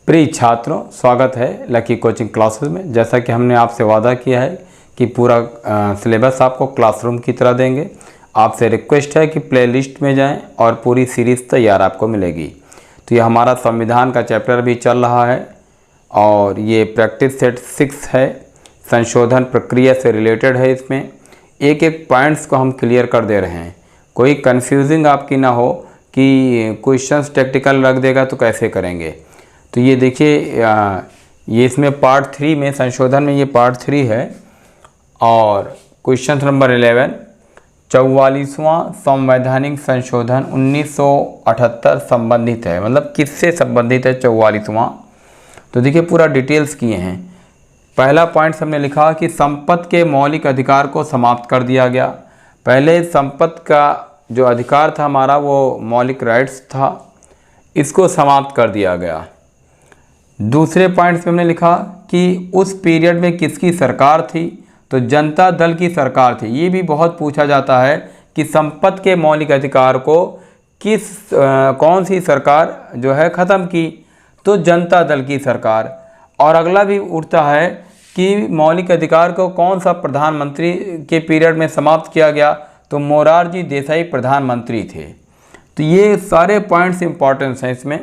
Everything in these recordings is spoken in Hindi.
प्रिय छात्रों, स्वागत है लकी कोचिंग क्लासेस में। जैसा कि हमने आपसे वादा किया है कि पूरा सिलेबस आपको क्लासरूम की तरह देंगे। आपसे रिक्वेस्ट है कि प्लेलिस्ट में जाएं और पूरी सीरीज़ तैयार आपको मिलेगी। तो ये हमारा संविधान का चैप्टर भी चल रहा है और ये प्रैक्टिस सेट 6 है, संशोधन प्रक्रिया से रिलेटेड है। इसमें एक एक पॉइंट्स को हम क्लियर कर दे रहे हैं। कोई कन्फ्यूजिंग आपकी ना हो कि क्वेश्चंस टेक्निकल रख देगा तो कैसे करेंगे। तो ये देखिए, ये इसमें पार्ट 3 में, संशोधन में ये पार्ट 3 है और क्वेश्चन नंबर 11, 44वां संवैधानिक संशोधन 1978 संबंधित है। मतलब किससे संबंधित है 44वां? तो देखिए पूरा डिटेल्स किए हैं। पहला पॉइंट हमने लिखा कि संपत्ति के मौलिक अधिकार को समाप्त कर दिया गया। पहले संपत्ति का जो अधिकार था हमारा, वो मौलिक राइट्स था, इसको समाप्त कर दिया गया। दूसरे पॉइंट में हमने लिखा कि उस पीरियड में किसकी सरकार थी, तो जनता दल की सरकार थी। ये भी बहुत पूछा जाता है कि संपत्ति के मौलिक अधिकार को कौन सी सरकार जो है ख़त्म की, तो जनता दल की सरकार। और अगला भी उठता है कि मौलिक अधिकार को कौन सा प्रधानमंत्री के पीरियड में समाप्त किया गया, तो मोरारजी देसाई प्रधानमंत्री थे। तो ये सारे पॉइंट्स इंपॉर्टेंस हैं इसमें।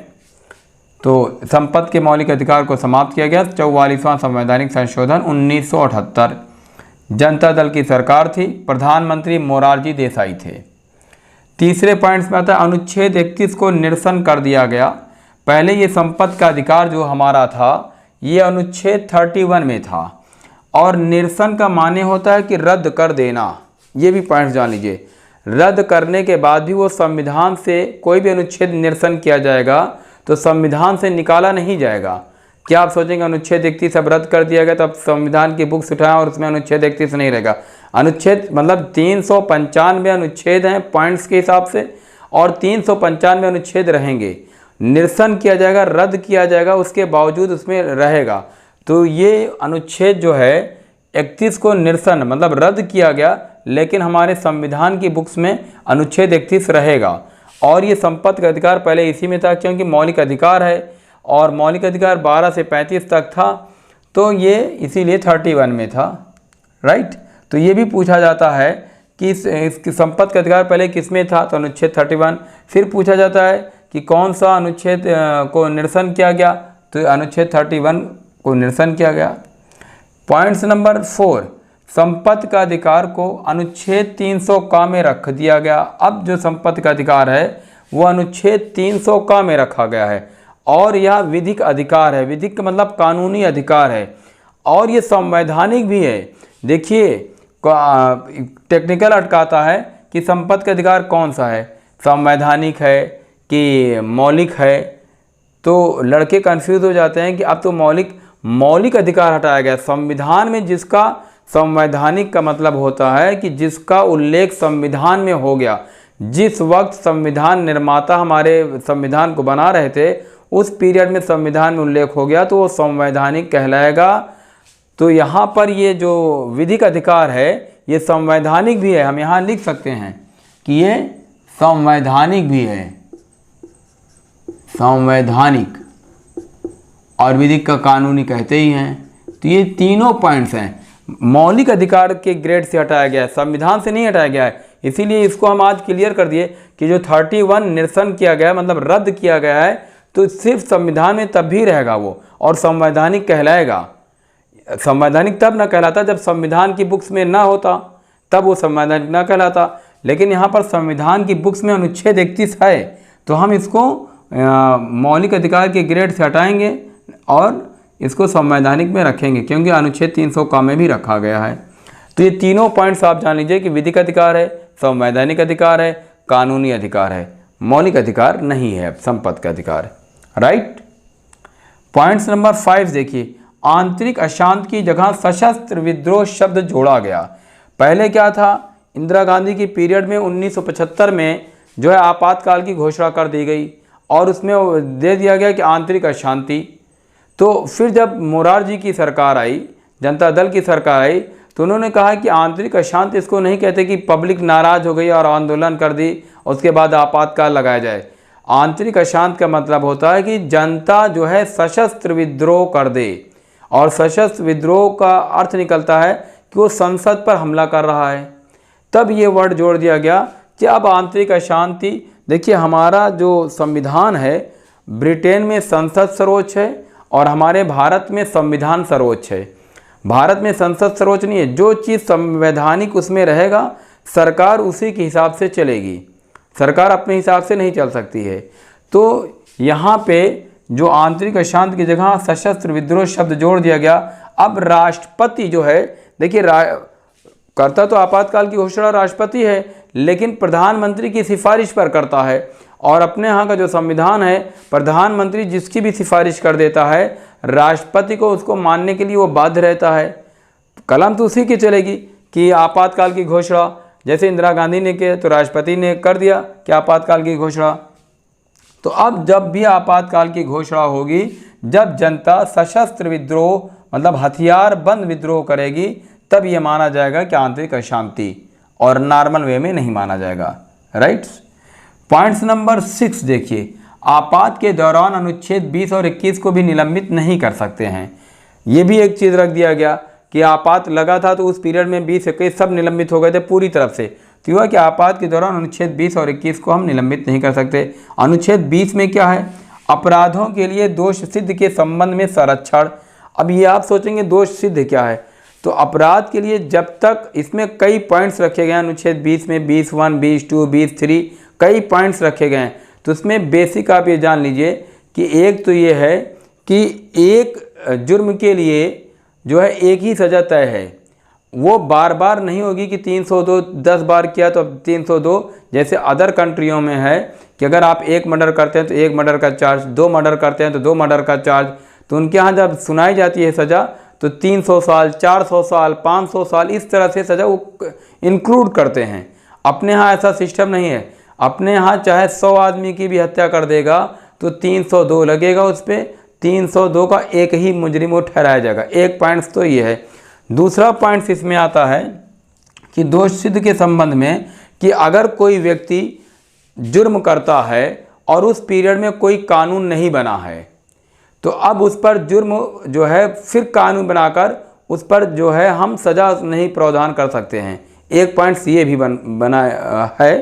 तो संपत्ति के मौलिक अधिकार को समाप्त किया गया। 44वां संवैधानिक संशोधन 1978, जनता दल की सरकार थी, प्रधानमंत्री मोरारजी देसाई थे। तीसरे पॉइंट्स में आता है अनुच्छेद 31 को निरसन कर दिया गया। पहले ये संपत्ति का अधिकार जो हमारा था ये अनुच्छेद 31 में था और निरसन का माने होता है कि रद्द कर देना। ये भी पॉइंट्स जान लीजिए। रद्द करने के बाद भी वो संविधान से कोई भी अनुच्छेद निरसन किया जाएगा तो संविधान से निकाला नहीं जाएगा। क्या आप सोचेंगे अनुच्छेद 31 अब रद्द कर दिया गया तो अब संविधान की बुक्स उठाएं और उसमें अनुच्छेद 31 नहीं रहेगा। अनुच्छेद मतलब 395 अनुच्छेद हैं पॉइंट्स के हिसाब से और 395 अनुच्छेद रहेंगे। निरसन किया जाएगा, रद्द किया जाएगा, उसके बावजूद उसमें रहेगा। तो ये अनुच्छेद जो है 31 को निरसन मतलब रद्द किया गया, लेकिन हमारे संविधान की बुक्स में अनुच्छेद 31 रहेगा। और ये संपत्ति का अधिकार पहले इसी में था क्योंकि मौलिक अधिकार है और मौलिक अधिकार 12 से 35 तक था, तो ये इसीलिए 31 में था, राइट। तो ये भी पूछा जाता है कि इसकी संपत्ति का अधिकार पहले किस में था, तो अनुच्छेद 31। फिर पूछा जाता है कि कौन सा अनुच्छेद को निरसन किया गया, तो अनुच्छेद 31 को निरसन किया गया। पॉइंट्स नंबर 4, संपत्ति का अधिकार को अनुच्छेद 300 का में रख दिया गया। अब जो संपत्ति का अधिकार है वो अनुच्छेद 300 का में रखा गया है और यह विधिक अधिकार है। विधिक मतलब कानूनी अधिकार है और ये संवैधानिक भी है। देखिए टेक्निकल अटकाता है कि संपत्ति का अधिकार कौन सा है, संवैधानिक है कि मौलिक है। तो लड़के कंफ्यूज हो जाते हैं कि अब तो मौलिक अधिकार हटाया गया। संविधान में जिसका संवैधानिक का मतलब होता है कि जिसका उल्लेख संविधान में हो गया। जिस वक्त संविधान निर्माता हमारे संविधान को बना रहे थे उस पीरियड में संविधान में उल्लेख हो गया तो वो संवैधानिक कहलाएगा। तो यहाँ पर ये जो विधिक अधिकार है ये संवैधानिक भी है। हम यहाँ लिख सकते हैं कि ये संवैधानिक भी है, संवैधानिक और विधिक का कानूनी कहते ही हैं। तो ये तीनों पॉइंट्स हैं। मौलिक अधिकार के ग्रेड से हटाया गया है, संविधान से नहीं हटाया गया है। इसीलिए इसको हम आज क्लियर कर दिए कि जो 31 निरसन किया गया है मतलब रद्द किया गया है तो सिर्फ संविधान में तब भी रहेगा वो और संवैधानिक कहलाएगा। संवैधानिक तब ना कहलाता जब संविधान की बुक्स में ना होता, तब वो संवैधानिक ना कहलाता। लेकिन यहाँ पर संविधान की बुक्स में अनुच्छेद 31 है तो हम इसको मौलिक अधिकार के ग्रेड से हटाएंगे और इसको संवैधानिक में रखेंगे क्योंकि अनुच्छेद 300 का में भी रखा गया है। तो ये तीनों पॉइंट्स आप जान लीजिए कि विधिक अधिकार है, संवैधानिक अधिकार है, कानूनी अधिकार है, मौलिक अधिकार नहीं है संपत्ति का अधिकार, राइट। पॉइंट्स नंबर 5 देखिए, आंतरिक अशांति की जगह सशस्त्र विद्रोह शब्द जोड़ा गया। पहले क्या था, इंदिरा गांधी की पीरियड में 1975 में जो है आपातकाल की घोषणा कर दी गई और उसमें दे दिया गया कि आंतरिक अशांति। तो फिर जब मोरारजी की सरकार आई, जनता दल की सरकार आई, तो उन्होंने कहा कि आंतरिक अशांति इसको नहीं कहते कि पब्लिक नाराज़ हो गई और आंदोलन कर दी उसके बाद आपातकाल लगाया जाए। आंतरिक अशांति का मतलब होता है कि जनता जो है सशस्त्र विद्रोह कर दे, और सशस्त्र विद्रोह का अर्थ निकलता है कि वो संसद पर हमला कर रहा है। तब ये वर्ड जोड़ दिया गया कि अब आंतरिक अशांति, देखिए हमारा जो संविधान है, ब्रिटेन में संसद सर्वोच्च है और हमारे भारत में संविधान सर्वोच्च है। भारत में संसद सर्वोच्च नहीं है, जो चीज़ संवैधानिक उसमें रहेगा सरकार उसी के हिसाब से चलेगी, सरकार अपने हिसाब से नहीं चल सकती है। तो यहाँ पे जो आंतरिक अशांति की जगह सशस्त्र विद्रोह शब्द जोड़ दिया गया। अब राष्ट्रपति जो है, देखिए करता तो आपातकाल की घोषणा राष्ट्रपति है, लेकिन प्रधानमंत्री की सिफारिश पर करता है, और अपने यहाँ का जो संविधान है प्रधानमंत्री जिसकी भी सिफारिश कर देता है, राष्ट्रपति को उसको मानने के लिए वो बाध्य रहता है। कलम तो उसी की चलेगी कि आपातकाल की घोषणा, जैसे इंदिरा गांधी ने किया तो राष्ट्रपति ने कर दिया कि आपातकाल की घोषणा। तो अब जब भी आपातकाल की घोषणा होगी, जब जनता सशस्त्र विद्रोह मतलब हथियार बंद विद्रोह करेगी, तब ये माना जाएगा कि आंतरिक अशांति, और नॉर्मल वे में नहीं माना जाएगा। राइट। पॉइंट्स नंबर 6 देखिए, आपात के दौरान अनुच्छेद 20 और 21 को भी निलंबित नहीं कर सकते हैं। ये भी एक चीज़ रख दिया गया कि आपात लगा था तो उस पीरियड में 20 21 सब निलंबित हो गए थे पूरी तरफ से। तो हुआ कि आपात के दौरान अनुच्छेद 20 और 21 को हम निलंबित नहीं कर सकते। अनुच्छेद 20 में क्या है? अपराधों के लिए दोष सिद्ध के संबंध में संरक्षण। अब ये आप सोचेंगे दोष सिद्ध क्या है, तो अपराध के लिए जब तक, इसमें कई पॉइंट्स रखे गए हैं अनुच्छेद 20 में, 20(1), 20(2), 20(3) कई पॉइंट्स रखे गए हैं। तो उसमें बेसिक आप ये जान लीजिए कि एक तो ये है कि एक जुर्म के लिए जो है एक ही सज़ा तय है, वो बार बार नहीं होगी कि 302 10 बार किया तो अब 302, जैसे अदर कंट्रियों में है कि अगर आप एक मर्डर करते हैं तो एक मर्डर का चार्ज, 2 मर्डर करते हैं तो 2 मर्डर का चार्ज। तो उनके यहाँ जब सुनाई जाती है सज़ा तो 300 साल, 400 साल, 500 साल, इस तरह से सज़ा वो इंक्लूड करते हैं। अपने यहाँ ऐसा सिस्टम नहीं है। अपने यहाँ चाहे 100 आदमी की भी हत्या कर देगा तो 302 लगेगा उस पर, 302 का एक ही मुजरिम वो ठहराया जाएगा। एक पॉइंट्स तो ये है। दूसरा पॉइंट्स इसमें आता है कि दोष सिद्ध के संबंध में कि अगर कोई व्यक्ति जुर्म करता है और उस पीरियड में कोई कानून नहीं बना है, तो अब उस पर जुर्म जो है फिर कानून बनाकर उस पर जो है हम सज़ा नहीं प्रावधान कर सकते हैं। एक पॉइंट्स ये भी बना है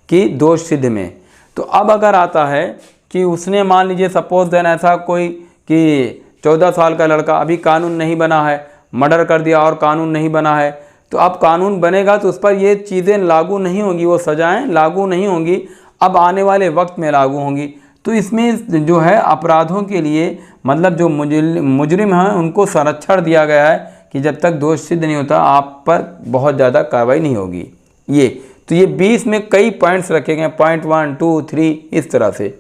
कि दोष सिद्ध में। तो अब अगर आता है कि उसने मान लीजिए सपोज देन ऐसा कोई कि 14 साल का लड़का, अभी कानून नहीं बना है, मर्डर कर दिया और कानून नहीं बना है, तो अब कानून बनेगा तो उस पर ये चीज़ें लागू नहीं होंगी, वो सज़ाएँ लागू नहीं होंगी, अब आने वाले वक्त में लागू होंगी। तो इसमें जो है अपराधों के लिए मतलब जो मुजरिम हैं उनको संरक्षण दिया गया है कि जब तक दोष सिद्ध नहीं होता आप पर बहुत ज़्यादा कार्रवाई नहीं होगी। ये तो ये 20 में कई पॉइंट्स रखे गए, पॉइंट 1, 2, 3 इस तरह से।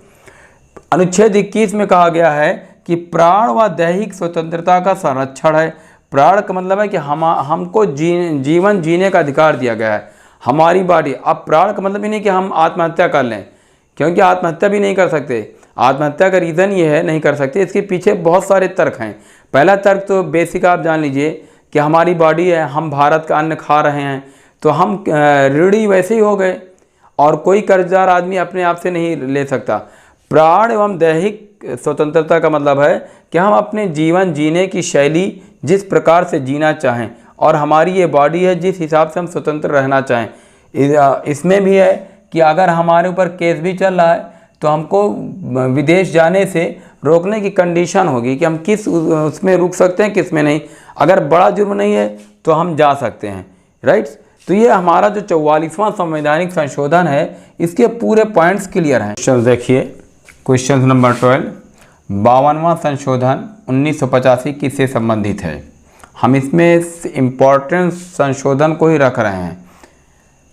अनुच्छेद 21 में कहा गया है कि प्राण व दैहिक स्वतंत्रता का संरक्षण है। प्राण का मतलब है कि हमको जीवन जीने का अधिकार दिया गया है, हमारी बॉडी। अब प्राण का मतलब ही नहीं कि हम आत्महत्या कर लें, क्योंकि आत्महत्या भी नहीं कर सकते। आत्महत्या का रीज़न ये है नहीं कर सकते, इसके पीछे बहुत सारे तर्क हैं। पहला तर्क तो बेसिक आप जान लीजिए कि हमारी बॉडी है, हम भारत का अन्न खा रहे हैं तो हम ऋणी वैसे ही हो गए, और कोई कर्जदार आदमी अपने आप से नहीं ले सकता। प्राण एवं दैहिक स्वतंत्रता का मतलब है कि हम अपने जीवन जीने की शैली जिस प्रकार से जीना चाहें, और हमारी ये बॉडी है जिस हिसाब से हम स्वतंत्र रहना चाहें। इसमें भी है कि अगर हमारे ऊपर केस भी चल रहा है तो हमको विदेश जाने से रोकने की कंडीशन होगी कि हम किस उसमें रुक सकते हैं, किस में नहीं। अगर बड़ा जुर्म नहीं है तो हम जा सकते हैं। राइट। तो ये हमारा जो 44वां संवैधानिक संशोधन है, इसके पूरे पॉइंट्स क्लियर हैं। क्वेश्चन देखिए, क्वेश्चन नंबर 12, 52वां संशोधन 1985 किससे संबंधित है? हम इसमें इम्पोर्टेंट संशोधन को ही रख रहे हैं।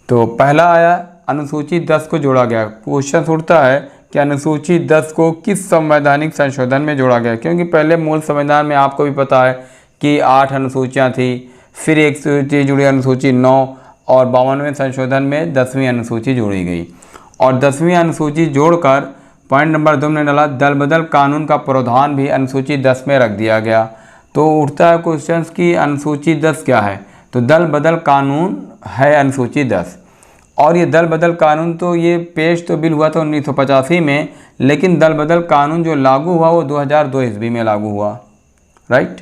तो पहला आया अनुसूची 10 को जोड़ा गया। क्वेश्चन उठता है कि अनुसूची 10 को किस संवैधानिक संशोधन में जोड़ा गया, क्योंकि पहले मूल संविधान में आपको भी पता है कि 8 अनुसूचियाँ थी, फिर एक सूची जुड़ी अनुसूची 9, और 52वें संशोधन में 10वीं अनुसूची जोड़ी गई। और 10वीं अनुसूची जोड़कर पॉइंट नंबर 2 में डाला दल बदल कानून का प्रावधान भी अनुसूची 10 में रख दिया गया। तो उठता है क्वेश्चन की अनुसूची 10 क्या है? तो दल बदल कानून है अनुसूची 10। और ये दल बदल कानून तो ये पेश तो बिल हुआ था 1985 में, लेकिन दल बदल कानून जो लागू हुआ वो 2002 ईस्वी में लागू हुआ, राइट।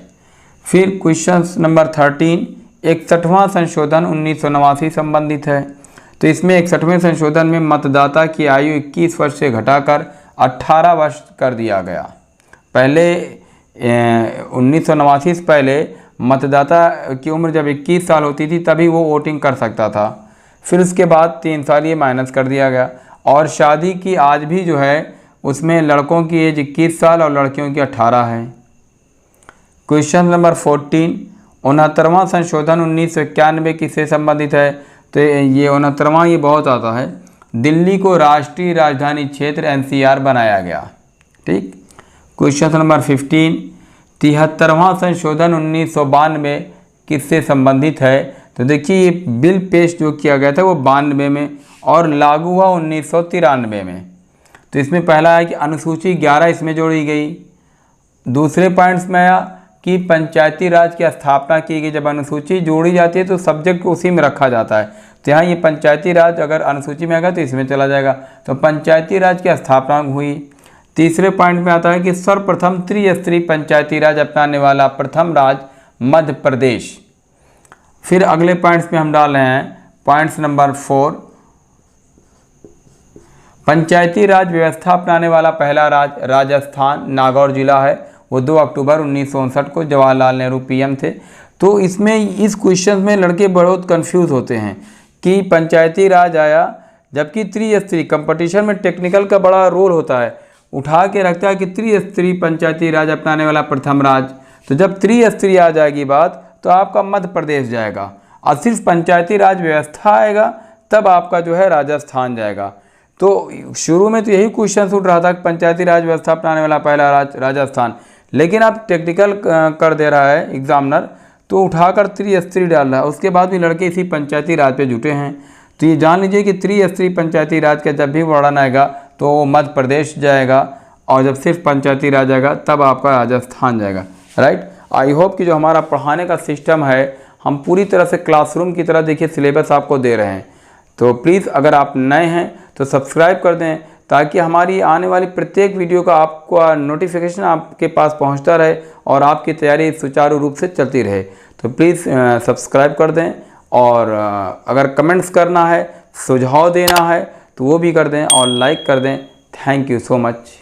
फिर क्वेश्चन नंबर 13, 61वां संशोधन 1989 संबंधित है। तो इसमें 61वें संशोधन में मतदाता की आयु 21 वर्ष से घटाकर 18 वर्ष कर दिया गया। पहले 1989 से पहले मतदाता की उम्र जब 21 साल होती थी तभी वो वोटिंग कर सकता था। फिर उसके बाद 3 साल ये माइनस कर दिया गया। और शादी की आज भी जो है उसमें लड़कों की एज 21 साल और लड़कियों की 18 है। क्वेश्चन नंबर 14, 69वां संशोधन 1991 किससे संबंधित है। तो ये 69वां ये बहुत आता है। दिल्ली को राष्ट्रीय राजधानी क्षेत्र NCR बनाया गया, ठीक। क्वेश्चन नंबर 15, 73वां संशोधन 1992 किससे संबंधित है। तो देखिए ये बिल पेश जो किया गया था वो 92 में और लागू हुआ 1993 में। तो इसमें पहला है कि अनुसूची 11 इसमें जोड़ी गई। दूसरे पॉइंट्स में आया कि पंचायती राज की स्थापना की गई। जब अनुसूची जोड़ी जाती है तो सब्जेक्ट उसी में रखा जाता है। तो यहाँ ये पंचायती राज अगर अनुसूची में आएगा तो इसमें चला जाएगा। तो पंचायती राज की स्थापना हुई। तीसरे पॉइंट में आता है कि सर्वप्रथम त्रिस्तरीय पंचायती राज अपनाने वाला प्रथम राज्य मध्य प्रदेश। फिर अगले पॉइंट्स में हम डाल रहे हैं पॉइंट्स नंबर 4, पंचायती राज व्यवस्था अपनाने वाला पहला राज्य राजस्थान, नागौर जिला है। वो 2 अक्टूबर 1959 को जवाहरलाल नेहरू PM थे। तो इसमें इस क्वेश्चन में लड़के बहुत कंफ्यूज होते हैं कि पंचायती राज आया, जबकि त्रिस्तरीय कंपटीशन में टेक्निकल का बड़ा रोल होता है, उठा के रखता है कि त्रिस्तरीय पंचायती राज अपनाने वाला प्रथम राज्य। तो जब त्रिस्तरीय आ जाएगी बात तो आपका मध्य प्रदेश जाएगा, और सिर्फ पंचायती राज व्यवस्था आएगा तब आपका जो है राजस्थान जाएगा। तो शुरू में तो यही क्वेश्चन उठ रहा था कि पंचायती राज व्यवस्था अपनाने वाला पहला राज्य राजस्थान, लेकिन अब टेक्निकल कर दे रहा है एग्जामिनर तो उठाकर त्रिस्तरीय डाल रहा है। उसके बाद भी लड़के इसी पंचायती राज पे जुटे हैं। तो ये जान लीजिए कि त्रिस्तरीय पंचायती राज का जब भी वर्णन आएगा तो मध्य प्रदेश जाएगा, और जब सिर्फ पंचायती राज आएगा तब आपका राजस्थान जाएगा, राइट। आई होप कि जो हमारा पढ़ाने का सिस्टम है हम पूरी तरह से क्लासरूम की तरह देखिए सिलेबस आपको दे रहे हैं। तो प्लीज़ अगर आप नए हैं तो सब्सक्राइब कर दें ताकि हमारी आने वाली प्रत्येक वीडियो का आपको नोटिफिकेशन आपके पास पहुंचता रहे और आपकी तैयारी सुचारू रूप से चलती रहे। तो प्लीज़ सब्सक्राइब कर दें, और अगर कमेंट्स करना है, सुझाव देना है तो वो भी कर दें और लाइक कर दें। Thank you so much.